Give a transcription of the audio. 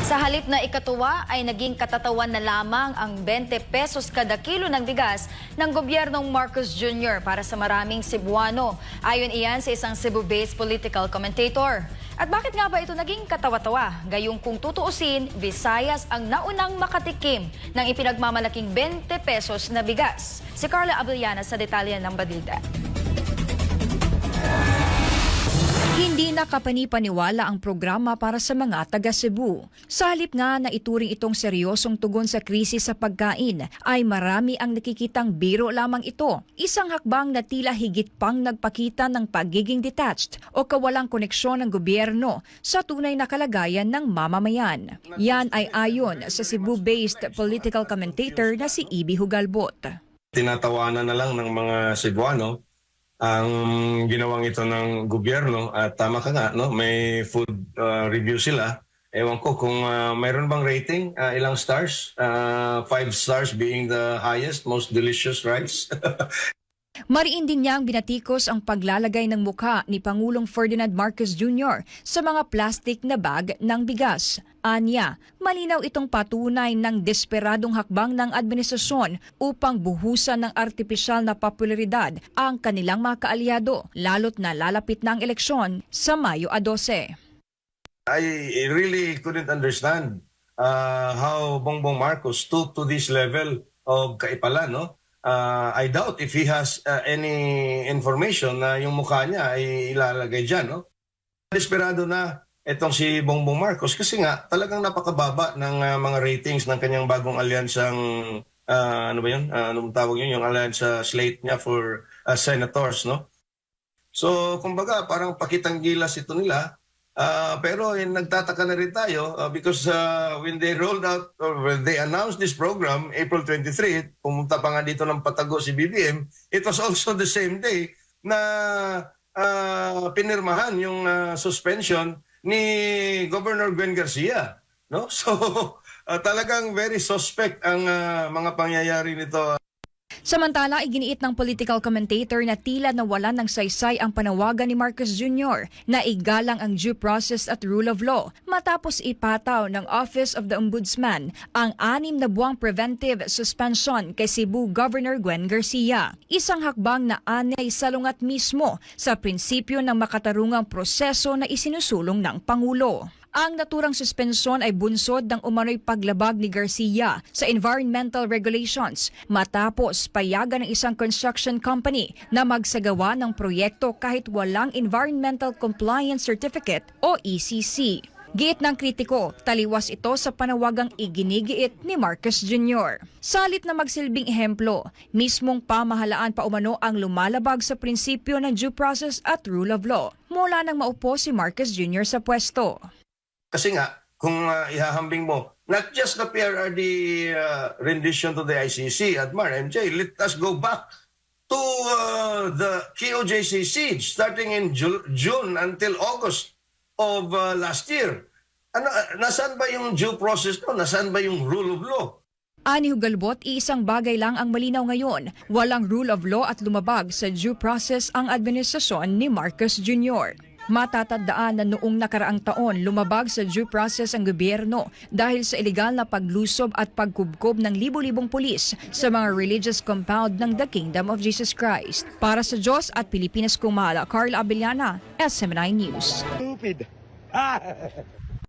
Sa halip na ikatuwa ay naging katatawan na lamang ang 20 pesos kada kilo ng bigas ng gobyernong Marcos Jr. para sa maraming Cebuano. Ayon iyan sa isang Cebu-based political commentator. At bakit nga ba ito naging katawa-tawa? Gayong kung tutuusin, Visayas ang naunang makatikim ng ipinagmamalaking 20 pesos na bigas. Si Carla Abellana sa detalye ng balita. Hindi nakapanipaniwala ang programa para sa mga taga Cebu. Sa halip nga na ituring itong seryosong tugon sa krisis sa pagkain, ay marami ang nakikitang biro lamang ito. Isang hakbang na tila higit pang nagpakita ng pagiging detached o kawalang koneksyon ng gobyerno sa tunay na kalagayan ng mamamayan. Yan ay ayon sa Cebu-based political commentator na si Ibi Hugalbot. Tinatawanan na lang ng mga Cebuano ang ginawang ito ng gobyerno at tama ka nga, no? May food review sila. Ewan ko kung mayroon bang rating, ilang stars? 5 stars being the highest, most delicious rice. Mariin din niyang binatikos ang paglalagay ng mukha ni Pangulong Ferdinand Marcos Jr. sa mga plastic na bag ng bigas. Anya, malinaw itong patunay ng desperadong hakbang ng administrasyon upang buhusan ng artipisyal na popularidad ang kanilang mga kaalyado, lalo't na lalapit na ang eleksyon sa Mayo 12. I really couldn't understand how Bongbong Marcos stooped to this level of kaipalan, no? I doubt if he has any information na yung mukha niya ay ilalagay dyan, no? Desperado na itong si Bongbong Marcos kasi nga talagang napakababa ng mga ratings ng kanyang bagong alyansang, ano ba yun? Anong tawag yun? Yung alyansa slate niya for senators, no? So, kumbaga, parang pakitang gilas ito nila. Pero nagtataka na rin tayo because when they rolled out or when they announced this program, April 23, pumunta pa nga dito ng patago si BBM, it was also the same day na pinirmahan yung suspension ni Governor Gwen Garcia. No? So talagang very suspect ang mga pangyayari nito. Samantala, iginiit ng political commentator na tila nawalan ng saysay ang panawagan ni Marcos Jr. na igalang ang due process at rule of law matapos ipataw ng Office of the Ombudsman ang 6 na buwang preventive suspension kay Cebu Governor Gwen Garcia. Isang hakbang na anay salungat mismo sa prinsipyo ng makatarungang proseso na isinusulong ng Pangulo. Ang naturang suspensyon ay bunsod ng umano'y paglabag ni Garcia sa environmental regulations matapos payagan ng isang construction company na magsagawa ng proyekto kahit walang Environmental Compliance Certificate o ECC. Giit ng kritiko, taliwas ito sa panawagang iginigiit ni Marcos Jr. Salit na magsilbing ehemplo, mismong pamahalaan pa umano ang lumalabag sa prinsipyo ng due process at rule of law mula nang maupo si Marcos Jr. sa pwesto. Kasi nga, kung ihahambing mo, not just the PRRD rendition to the ICC at MJ, let us go back to the KOJC siege starting in June until August of last year. Nasaan ba yung due process no? Nasaan ba yung rule of law? Ani Hugalbot, iisang bagay lang ang malinaw ngayon. Walang rule of law at lumabag sa due process ang administrasyon ni Marcos Jr. Matatandaan na noong nakaraang taon lumabag sa due process ang gobyerno dahil sa ilegal na paglusob at pagkubkob ng libo-libong pulis sa mga religious compound ng The Kingdom of Jesus Christ. Para sa Diyos at Pilipinas Kumala, Carla Abellana, SMNI News. Stupid.